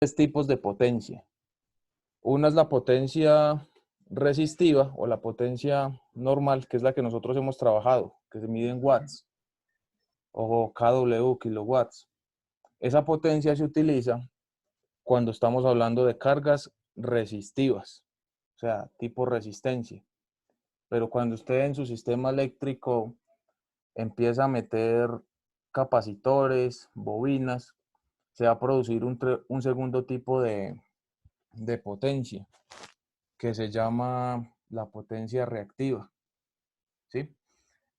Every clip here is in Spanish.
tres tipos de potencia. Una es la potencia resistiva o la potencia normal, que es la que nosotros hemos trabajado, que se mide en watts o kW, kilowatts. Esa potencia se utiliza cuando estamos hablando de cargas resistivas, o sea, tipo resistencia. Pero cuando usted en su sistema eléctrico empieza a meter capacitores, bobinas, se va a producir un segundo tipo de potencia, que se llama la potencia reactiva, ¿sí?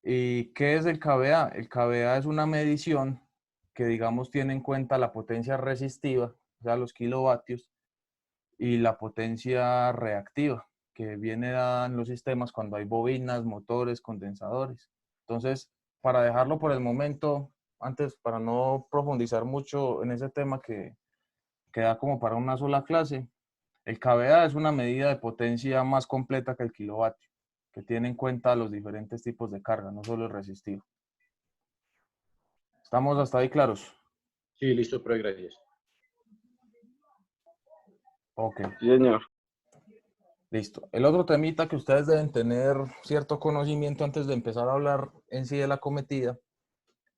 ¿Y qué es el kVA? El kVA es una medición que, digamos, tiene en cuenta la potencia resistiva, o sea, los kilovatios, y la potencia reactiva, que viene dada en los sistemas cuando hay bobinas, motores, condensadores. Entonces, para dejarlo por el momento, antes, para no profundizar mucho en ese tema que da como para una sola clase, el kVA es una medida de potencia más completa que el kilovatio, que tiene en cuenta los diferentes tipos de carga, no solo el resistivo. ¿Estamos hasta ahí claros? Sí, listo, profe, gracias. Ok, Sí, señor. listo. El otro temita que ustedes deben tener cierto conocimiento antes de empezar a hablar en sí de la cometida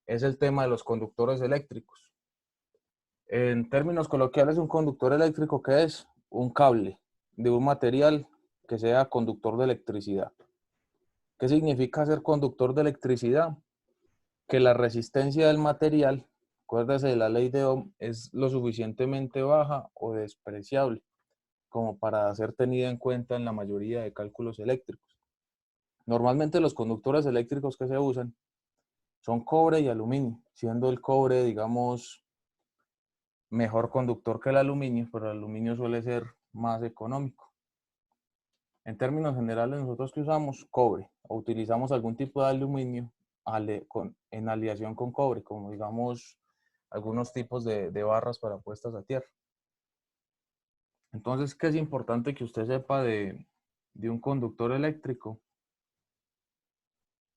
es el tema de los conductores eléctricos. En términos coloquiales, un conductor eléctrico, ¿qué es? Un cable de un material que sea conductor de electricidad. ¿Qué significa ser conductor de electricidad? Que la resistencia del material, acuérdese de la ley de Ohm, es lo suficientemente baja o despreciable como para ser tenida en cuenta en la mayoría de cálculos eléctricos. Normalmente los conductores eléctricos que se usan son cobre y aluminio, siendo el cobre, digamos, mejor conductor que el aluminio, pero el aluminio suele ser más económico. En términos generales, nosotros que usamos cobre o utilizamos algún tipo de aluminio en aleación con cobre, como digamos algunos tipos de barras para puestas a tierra. Entonces, ¿qué es importante que usted sepa de un conductor eléctrico?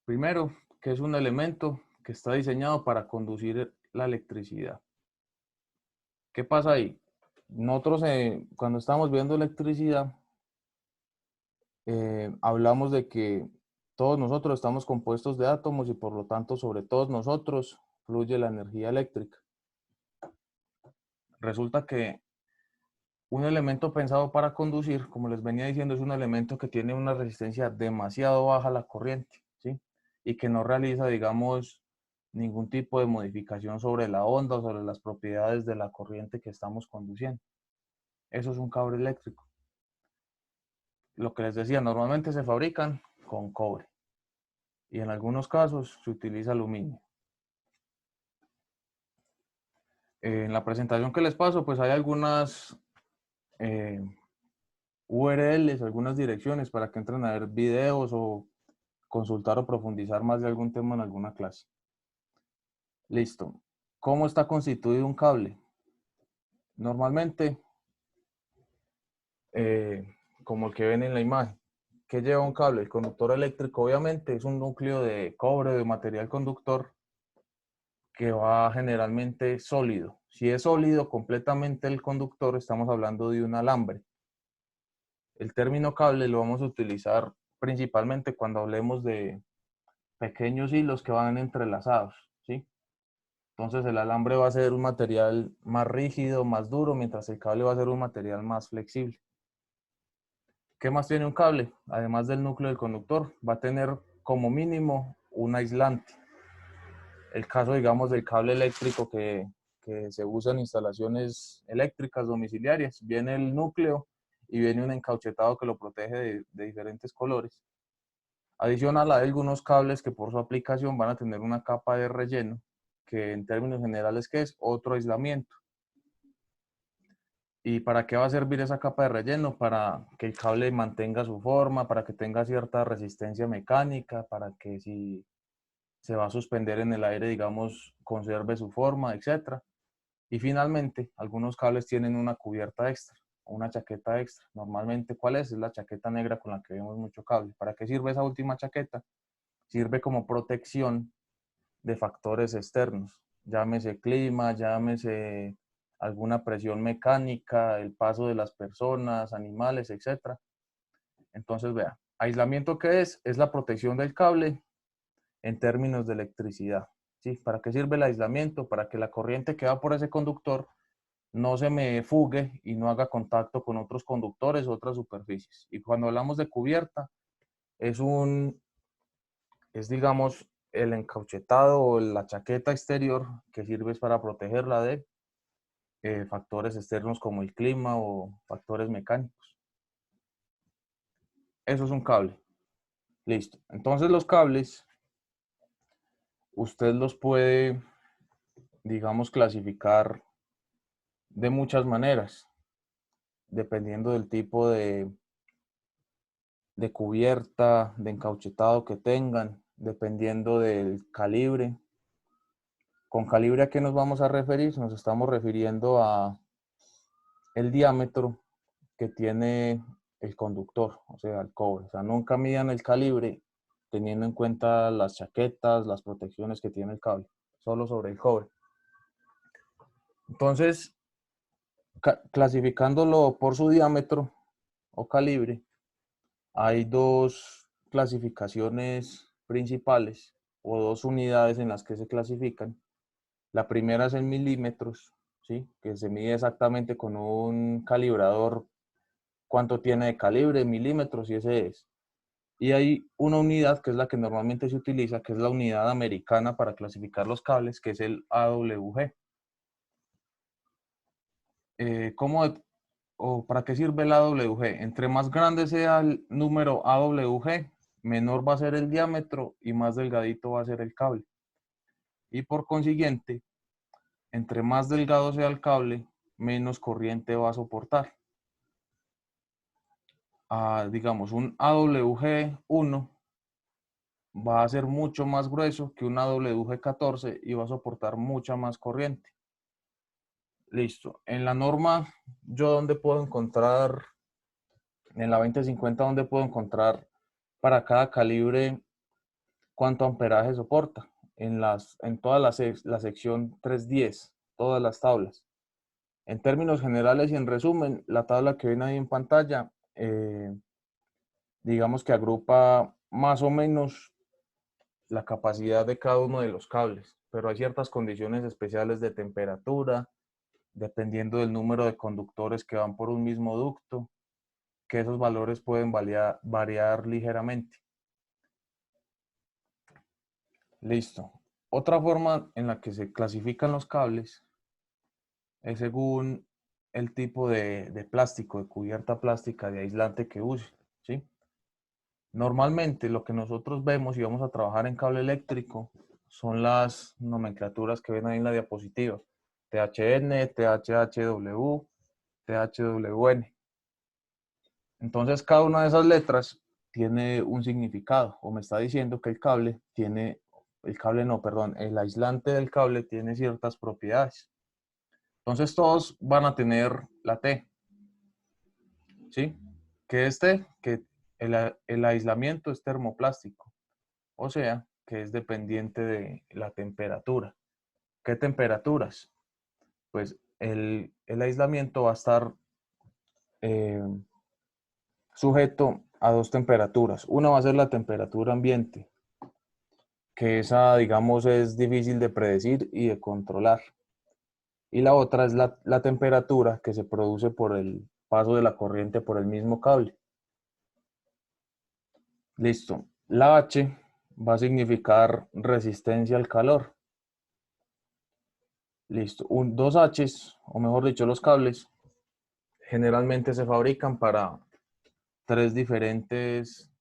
Primero, que es un elemento que está diseñado para conducir la electricidad. ¿Qué pasa ahí? Nosotros cuando estamos viendo electricidad, hablamos de que todos nosotros estamos compuestos de átomos y por lo tanto sobre todos nosotros fluye la energía eléctrica. Resulta que un elemento pensado para conducir, como les venía diciendo, es un elemento que tiene una resistencia demasiado baja a la corriente, ¿sí? Y que no realiza, digamos, ningún tipo de modificación sobre la onda o sobre las propiedades de la corriente que estamos conduciendo. Eso es un cable eléctrico. Lo que les decía, normalmente se fabrican con cobre y en algunos casos se utiliza aluminio. En la presentación que les paso, pues hay algunas URLs, algunas direcciones para que entren a ver videos o consultar o profundizar más de algún tema en alguna clase. Listo. ¿Cómo está constituido un cable? Normalmente, como el que ven en la imagen. ¿Qué lleva un cable? El conductor eléctrico, obviamente, es un núcleo de cobre, de material conductor, que va generalmente sólido. Si es sólido completamente el conductor, estamos hablando de un alambre. El término cable lo vamos a utilizar principalmente cuando hablemos de pequeños hilos que van entrelazados, ¿sí? Entonces el alambre va a ser un material más rígido, más duro, mientras el cable va a ser un material más flexible. ¿Qué más tiene un cable? Además del núcleo del conductor, va a tener como mínimo un aislante. El caso, digamos, del cable eléctrico que se usa en instalaciones eléctricas domiciliarias. Viene el núcleo y viene un encauchetado que lo protege de diferentes colores. Adicional, hay algunos cables que por su aplicación van a tener una capa de relleno, que en términos generales, ¿qué es? Otro aislamiento. ¿Y para qué va a servir esa capa de relleno? Para que el cable mantenga su forma, para que tenga cierta resistencia mecánica, para que si se va a suspender en el aire, digamos, conserve su forma, etc. Y finalmente, algunos cables tienen una cubierta extra, una chaqueta extra. Normalmente, ¿cuál es? Es la chaqueta negra con la que vemos mucho cable. ¿Para qué sirve esa última chaqueta? Sirve como protección de factores externos. Llámese clima, llámese alguna presión mecánica, el paso de las personas, animales, etc. Entonces, vea, aislamiento, ¿qué es? Es la protección del cable en términos de electricidad. ¿Sí? ¿Para qué sirve el aislamiento? Para que la corriente que va por ese conductor no se me fugue y no haga contacto con otros conductores o otras superficies. Y cuando hablamos de cubierta, es digamos el encauchetado o la chaqueta exterior que sirve para protegerla de factores externos como el clima o factores mecánicos. Eso es un cable. Listo. Entonces los cables, usted los puede, digamos, clasificar de muchas maneras, dependiendo del tipo de cubierta, de encauchetado que tengan, dependiendo del calibre. ¿Con calibre a qué nos vamos a referir? Nos estamos refiriendo a el diámetro que tiene el conductor, o sea, el cobre. O sea, nunca midan el calibre teniendo en cuenta las chaquetas, las protecciones que tiene el cable, solo sobre el cobre. Entonces, clasificándolo por su diámetro o calibre, hay dos clasificaciones principales o dos unidades en las que se clasifican. La primera es en milímetros, ¿sí? Que se mide exactamente con un calibrador cuánto tiene de calibre, milímetros, y ese es. Y hay una unidad que es la que normalmente se utiliza, que es la unidad americana para clasificar los cables, que es el AWG. ¿O para qué sirve el AWG? Entre más grande sea el número AWG, menor va a ser el diámetro y más delgadito va a ser el cable. Y por consiguiente, entre más delgado sea el cable, menos corriente va a soportar. Digamos, un AWG1 va a ser mucho más grueso que un AWG14 y va a soportar mucha más corriente. Listo. En la norma, ¿yo dónde puedo encontrar, en la 2050, dónde puedo encontrar para cada calibre cuánto amperaje soporta? En toda la sección 310, todas las tablas. En términos generales y en resumen, la tabla que ven ahí en pantalla, digamos que agrupa más o menos la capacidad de cada uno de los cables, pero hay ciertas condiciones especiales de temperatura, dependiendo del número de conductores que van por un mismo ducto, que esos valores pueden variar ligeramente. Listo. Otra forma en la que se clasifican los cables es según el tipo de plástico, de cubierta plástica, de aislante que use, ¿sí? Normalmente lo que nosotros vemos y vamos a trabajar en cable eléctrico son las nomenclaturas que ven ahí en la diapositiva. THN, THHW, THWN. Entonces cada una de esas letras tiene un significado, o me está diciendo que el cable tiene, el aislante del cable tiene ciertas propiedades. Entonces todos van a tener la T, ¿sí? ¿Qué es T? Que el aislamiento es termoplástico, o sea, que es dependiente de la temperatura. ¿Qué temperaturas? Pues el aislamiento va a estar sujeto a dos temperaturas. Una va a ser la temperatura ambiente, que esa, digamos, es difícil de predecir y de controlar. Y la otra es la temperatura que se produce por el paso de la corriente por el mismo cable. Listo. La H va a significar resistencia al calor. Listo. Dos H's, o mejor dicho, los cables, generalmente se fabrican para tres diferentes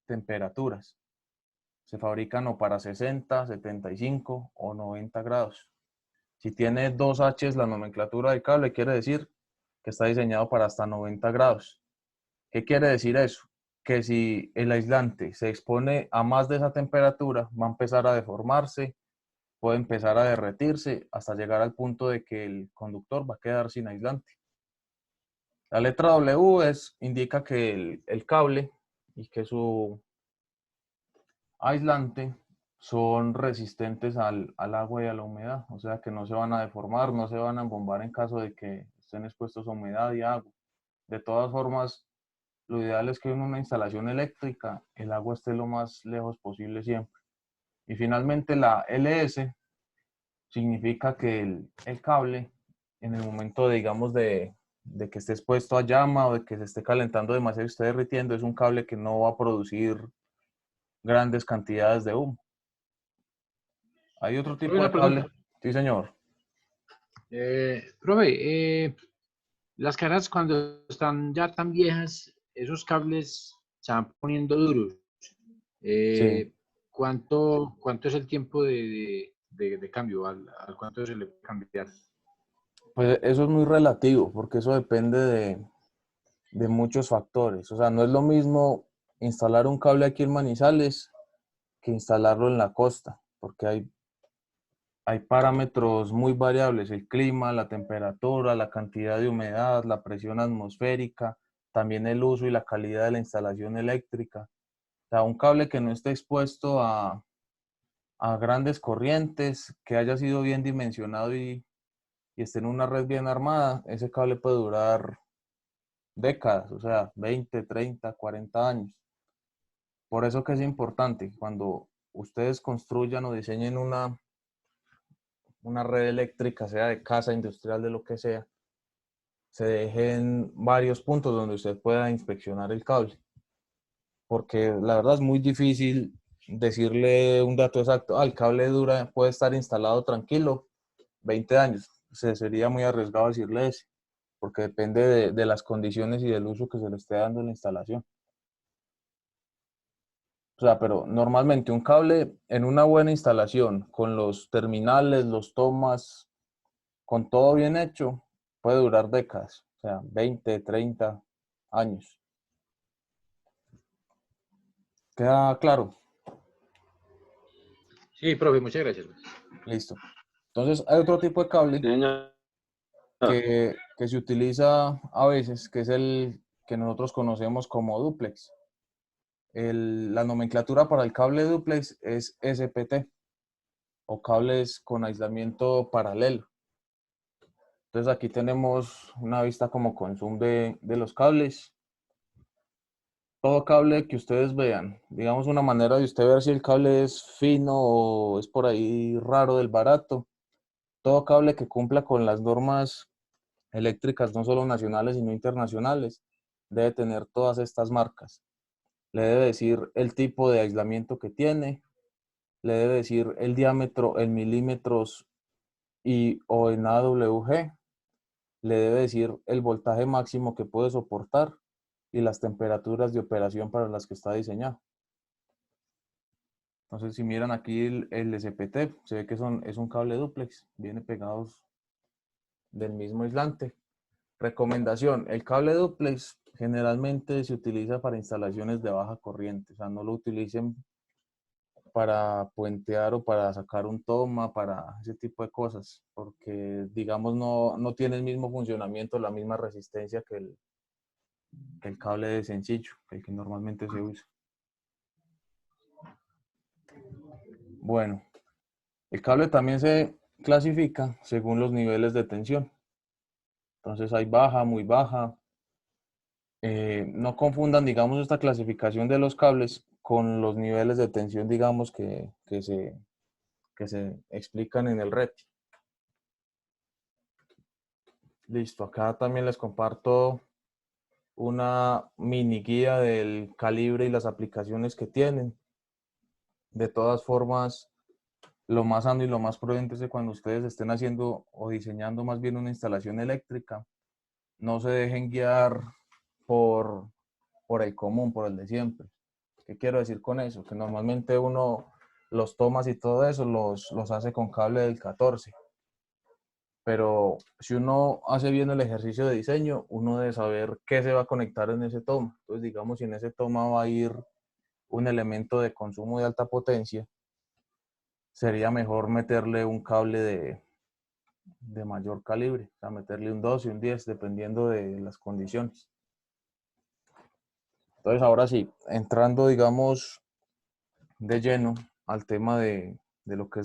temperaturas. Se fabrican o para 60, 75 o 90 grados. Si tiene dos H's la nomenclatura del cable, quiere decir que está diseñado para hasta 90 grados. ¿Qué quiere decir eso? Que si el aislante se expone a más de esa temperatura, va a empezar a deformarse, puede empezar a derretirse hasta llegar al punto de que el conductor va a quedar sin aislante. La letra W indica que el cable y que su aislante son resistentes al agua y a la humedad, o sea que no se van a deformar, no se van a embombar en caso de que estén expuestos a humedad y agua. De todas formas, lo ideal es que en una instalación eléctrica el agua esté lo más lejos posible siempre. Y finalmente la LS significa que el cable, en el momento, digamos, de que esté expuesto a llama o de que se esté calentando demasiado y esté derritiendo, es un cable que no va a producir grandes cantidades de humo. Hay otro Profe, tipo una de cable. pregunta. Sí, señor. Profe, las caras cuando están ya tan viejas, esos cables se van poniendo duros. Sí. ¿Cuánto es el tiempo de cambio? ¿Al cuánto se le puede cambiar? Pues eso es muy relativo, porque eso depende de muchos factores. O sea, no es lo mismo instalar un cable aquí en Manizales que instalarlo en la costa, porque hay parámetros muy variables, el clima, la temperatura, la cantidad de humedad, la presión atmosférica, también el uso y la calidad de la instalación eléctrica. O sea, un cable que no esté expuesto a grandes corrientes, que haya sido bien dimensionado y esté en una red bien armada, ese cable puede durar décadas, o sea, 20, 30, 40 años. Por eso que es importante, cuando ustedes construyan o diseñen una red eléctrica, sea de casa, industrial, de lo que sea, se dejen varios puntos donde usted pueda inspeccionar el cable. Porque la verdad es muy difícil decirle un dato exacto. El cable puede estar instalado tranquilo 20 años. Sería muy arriesgado decirle ese, porque depende de las condiciones y del uso que se le esté dando en la instalación. O sea, pero normalmente un cable en una buena instalación, con los terminales, los tomas, con todo bien hecho, puede durar décadas, o sea, 20, 30 años. ¿Queda claro? Sí, profe, muchas gracias. Listo. Entonces, hay otro tipo de cable Sí, señor. que se utiliza a veces, que es el que nosotros conocemos como dúplex. La nomenclatura para el cable dúplex es SPT o cables con aislamiento paralelo. Entonces aquí tenemos una vista como con zoom de los cables. Todo cable que ustedes vean, digamos una manera de usted ver si el cable es fino o es por ahí raro del barato. Todo cable que cumpla con las normas eléctricas, no solo nacionales, sino internacionales, debe tener todas estas marcas. Le debe decir el tipo de aislamiento que tiene, le debe decir el diámetro en milímetros y o en AWG, le debe decir el voltaje máximo que puede soportar y las temperaturas de operación para las que está diseñado. Entonces, si miran aquí el SPT, se ve que es un cable dúplex, viene pegados del mismo aislante. Recomendación, el cable dúplex generalmente se utiliza para instalaciones de baja corriente, o sea, no lo utilicen para puentear o para sacar un toma, para ese tipo de cosas, porque digamos no tiene el mismo funcionamiento, la misma resistencia que el cable de sencillo, que el que normalmente se usa. Bueno, el cable también se clasifica según los niveles de tensión. Entonces hay baja, muy baja. No confundan, digamos, esta clasificación de los cables con los niveles de tensión, digamos, que se explican en el RETI. Listo, acá también les comparto una mini guía del calibre y las aplicaciones que tienen. De todas formas, lo más sano y lo más prudente es que cuando ustedes estén haciendo o diseñando más bien una instalación eléctrica, no se dejen guiar por, por el común, por el de siempre. ¿Qué quiero decir con eso? Que normalmente uno los tomas y todo eso los hace con cable del 14. Pero si uno hace bien el ejercicio de diseño, uno debe saber qué se va a conectar en ese toma. Entonces, digamos, si en ese toma va a ir un elemento de consumo de alta potencia, sería mejor meterle un cable de mayor calibre, o sea, meterle un 12, un 10, dependiendo de las condiciones. Entonces, ahora sí, entrando, digamos, de lleno al tema de lo que es